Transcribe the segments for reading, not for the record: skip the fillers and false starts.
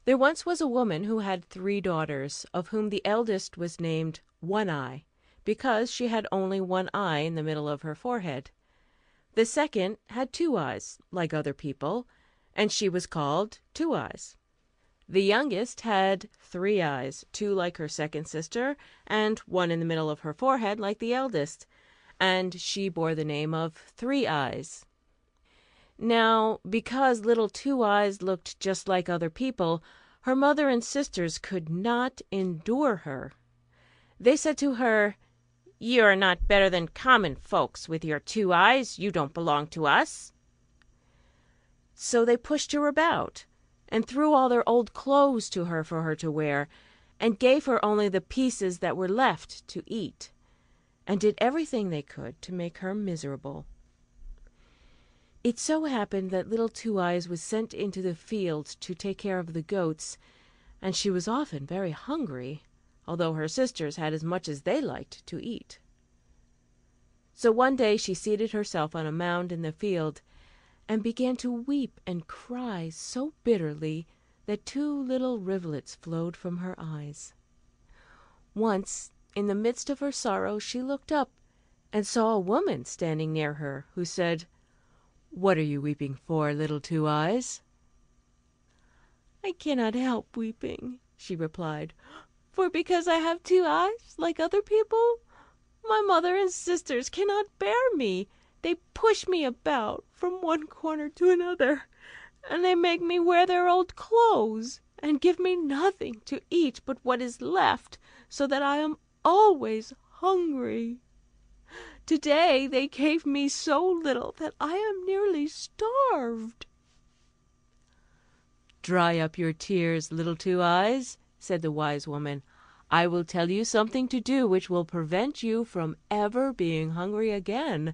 There once was a woman who had 3 daughters, of whom the eldest was named One Eye, because she had only one eye in the middle of her forehead. The second had 2 eyes, like other people, and she was called Two Eyes. The youngest had 3 eyes, 2 like her second sister, and one in the middle of her forehead like the eldest, and she bore the name of Three Eyes. Now, because little Two Eyes looked just like other people, her mother and sisters could not endure her. They said to her, "You are not better than common folks with your 2 eyes. You don't belong to us." So they pushed her about, and threw all their old clothes to her for her to wear, and gave her only the pieces that were left to eat, and did everything they could to make her miserable. It so happened that little Two Eyes was sent into the field to take care of the goats, and she was often very hungry, although her sisters had as much as they liked to eat. So one day she seated herself on a mound in the field, and began to weep and cry so bitterly that 2 little rivulets flowed from her eyes. Once, in the midst of her sorrow, she looked up and saw a woman standing near her, who said, "What are you weeping for, little Two Eyes?" "I cannot help weeping," she replied, "for because I have 2 eyes, like other people, my mother and sisters cannot bear me. They push me about from one corner to another, and they make me wear their old clothes, and give me nothing to eat but what is left, so that I am always hungry. Today they gave me so little that I am nearly starved." "Dry up your tears, little Two Eyes," said the wise woman. "I will tell you something to do which will prevent you from ever being hungry again.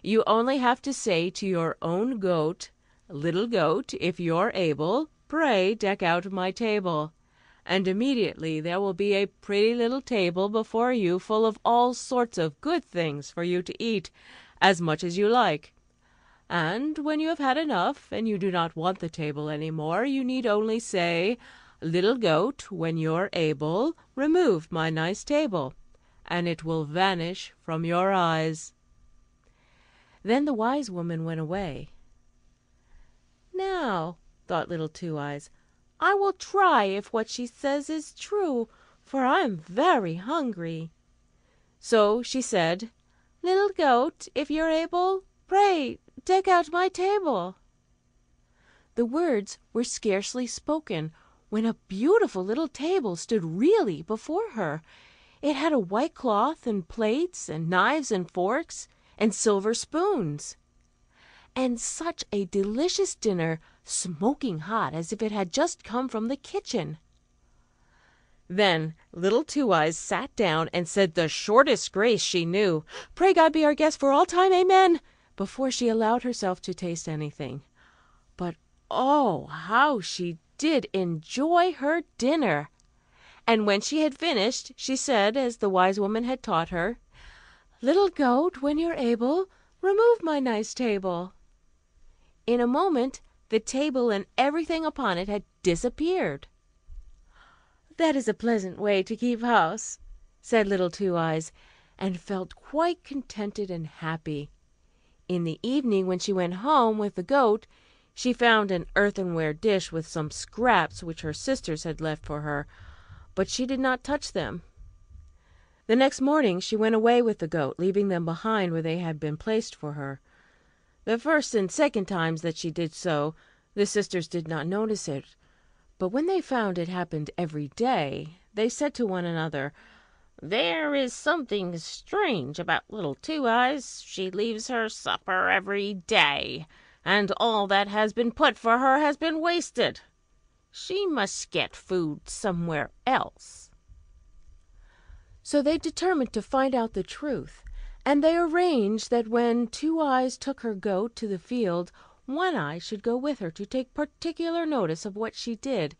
You only have to say to your own goat, 'Little goat, if you're able, pray deck out my table,' and immediately there will be a pretty little table before you, full of all sorts of good things for you to eat, as much as you like. And when you have had enough, and you do not want the table any more, you need only say, 'Little goat, when you're able, remove my nice table,' and it will vanish from your eyes." Then the wise woman went away. "Now," thought little Two Eyes, "I will try if what she says is true, for I am very hungry." So she said, "Little goat, if you're able, pray deck out my table." The words were scarcely spoken, when a beautiful little table stood really before her. It had a white cloth, and plates, and knives and forks, and silver spoons, and such a delicious dinner, smoking hot, as if it had just come from the kitchen. Then little Two Eyes sat down and said the shortest grace she knew, "Pray God be our guest for all time, amen," before she allowed herself to taste anything. But oh, how she did enjoy her dinner! And when she had finished, she said, as the wise woman had taught her, "Little goat, when you're able, remove my nice table." In a moment the table and everything upon it had disappeared. "That is a pleasant way to keep house," said little Two Eyes, and felt quite contented and happy. In the evening, when she went home with the goat, she found an earthenware dish with some scraps which her sisters had left for her, but she did not touch them. The next morning she went away with the goat, leaving them behind where they had been placed for her. The first and second times that she did so, the sisters did not notice it, but when they found it happened every day, they said to one another, "There is something strange about little Two Eyes. She leaves her supper every day, and all that has been put for her has been wasted. She must get food somewhere else." So they determined to find out the truth, and they arranged that when Two Eyes took her goat to the field, One Eye should go with her to take particular notice of what she did,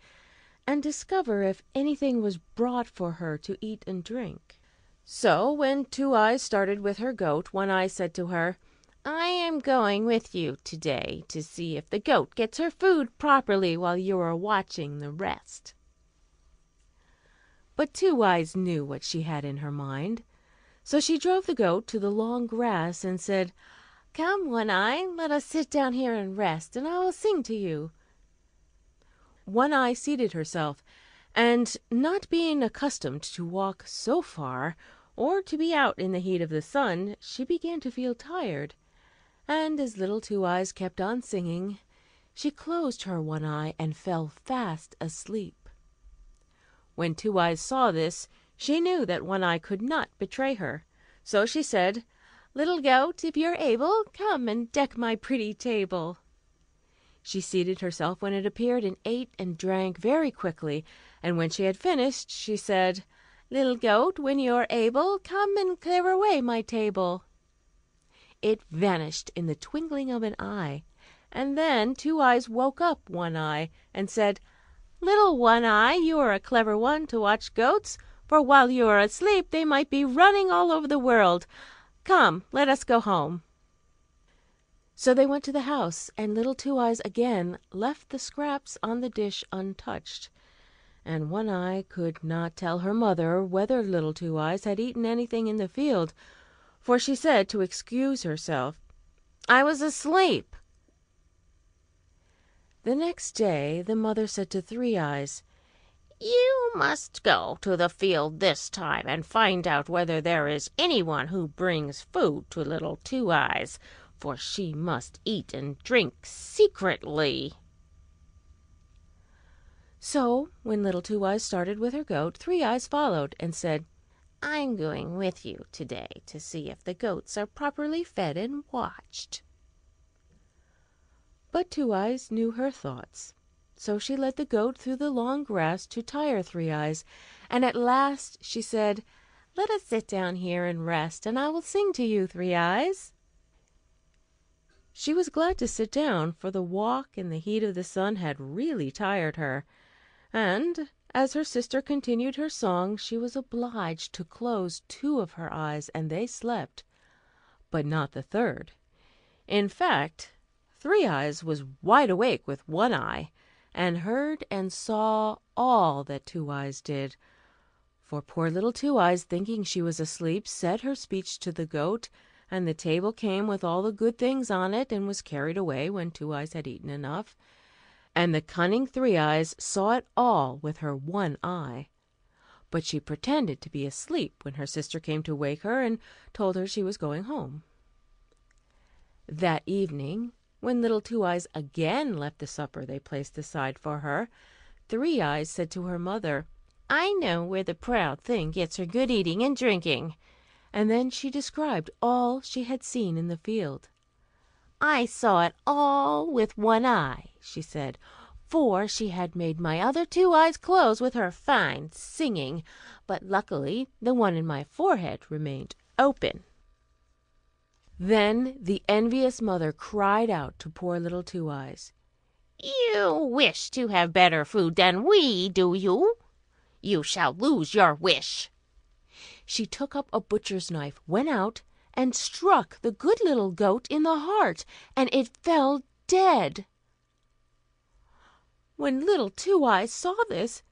and discover if anything was brought for her to eat and drink. So when Two Eyes started with her goat, One Eye said to her, I am going with you today to see if the goat gets her food properly while you are watching the rest." But Two Eyes knew what she had in her mind, so she drove the goat to the long grass and said, "Come, One Eye, let us sit down here and rest, and I will sing to you." One Eye seated herself, and not being accustomed to walk so far, or to be out in the heat of the sun, she began to feel tired, and as little Two Eyes kept on singing, she closed her one eye and fell fast asleep. When Two Eyes saw this, she knew that One Eye could not betray her, so she said, "Little goat, if you're able, come and deck my pretty table." She seated herself when it appeared and ate and drank very quickly, and when she had finished, she said, "Little goat, when you are able, come and clear away my table." It vanished in the twinkling of an eye, and then Two Eyes woke up One Eye and said, "Little One Eye, you are a clever one to watch goats, for while you are asleep they might be running all over the world. Come, let us go home." So they went to the house, and little Two Eyes again left the scraps on the dish untouched, and One Eye could not tell her mother whether little Two Eyes had eaten anything in the field, for she said, to excuse herself, "I was asleep." The next day the mother said to Three Eyes, "You must go to the field this time and find out whether there is anyone who brings food to little Two Eyes, for she must eat and drink secretly." So when little Two Eyes started with her goat, Three Eyes followed and said, "I'm going with you today to see if the goats are properly fed and watched." But Two Eyes knew her thoughts, so she led the goat through the long grass to tire Three Eyes, and at last she said, "Let us sit down here and rest, and I will sing to you, Three Eyes." She was glad to sit down, for the walk and the heat of the sun had really tired her, and as her sister continued her song she was obliged to close two of her eyes, and they slept, but not the third. In fact, Three Eyes was wide awake with one eye, and heard and saw all that Two Eyes did, for poor little Two Eyes, thinking she was asleep, said her speech to the goat, and the table came with all the good things on it, and was carried away when Two Eyes had eaten enough, and the cunning Three Eyes saw it all with her one eye, but she pretended to be asleep when her sister came to wake her, and told her she was going home. That evening, when little Two Eyes again left the supper they placed aside for her, Three Eyes said to her mother, "I know where the proud thing gets her good eating and drinking," and then she described all she had seen in the field. "I saw it all with one eye," she said, "for she had made my other two eyes close with her fine singing, but luckily the one in my forehead remained open." Then the envious mother cried out to poor little Two Eyes, "You wish to have better food than we, do you? You shall lose your wish." She took up a butcher's knife, went out, and struck the good little goat in the heart, and it fell dead. When little Two Eyes saw this,